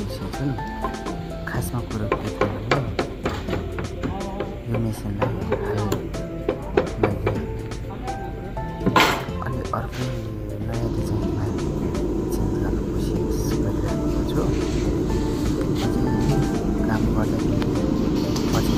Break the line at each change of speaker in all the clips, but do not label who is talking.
बिर्सेछु नि। खासमा कुरो के थियो भने यो मेसिनलाई मैले अलि अर्कै नयाँ डिजाइनमा चेन्ज गर्न कोसिस गरिरहेको छु। काम गर्दाखेरि पछि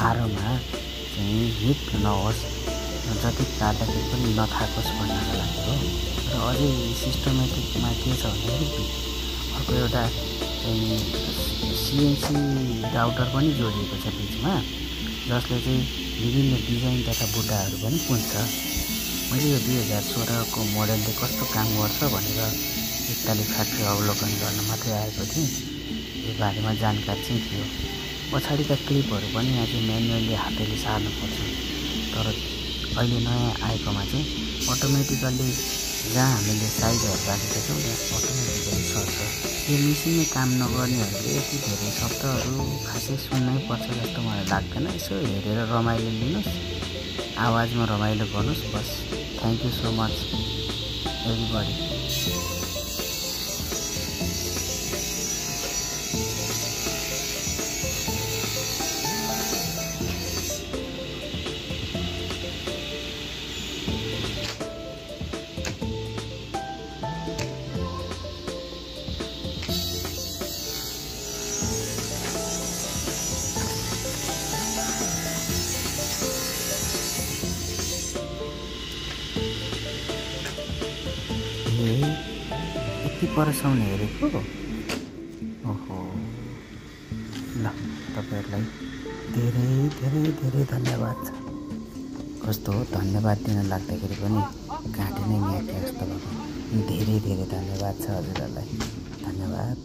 आरोमा चाहिँ हिट नहोस्, जति काट्दाखेरि पनि नथाकोस् भन्नको लागि हो। र अझै सिस्टमेटिकमा के छ भन्दाखेरि अर्को एउटा चाहिँ सिएनसी राउटर पनि जोडिएको छ बिचमा, जसले चाहिँ विभिन्न डिजाइन तथा बुट्टाहरू पनि पुन्छ। मैले यो 2016 को मोडलले कस्तो काम गर्छ भनेर एकताली फ्याक्ट्री अवलोकन गर्न मात्रै आएको थिएँ। यो बारेमा जानकारी चाहिँ थियो। पछाडिका क्लिपहरू पनि अझै म्यानुअली हातले सार्नुपर्छ। तर अहिले नयाँ आएकोमा चाहिँ अटोमेटिकल्ली जहाँ हामीले साइजहरू राखेका छौँ त्यहाँ अटोमेटिकली सर्छ। यो मेसिनमै काम नगर्नेहरूले यति धेरै शब्दहरू खासै सुन्नै पर्छ जस्तो मलाई लाग्दैन। यसो हेरेर रमाइलो लिनुहोस्, आवाजमा रमाइलो गर्नुहोस् बस। Thank you so much everybody. यति परसाउने हेरेको। ओहो, ल तपाईँहरूलाई धेरै धेरै धेरै धन्यवाद छ। कस्तो धन्यवाद दिन लाग्दाखेरि पनि काटे नै न्याके जस्तो भएको। धेरै धेरै धन्यवाद छ हजुरहरूलाई। धन्यवाद।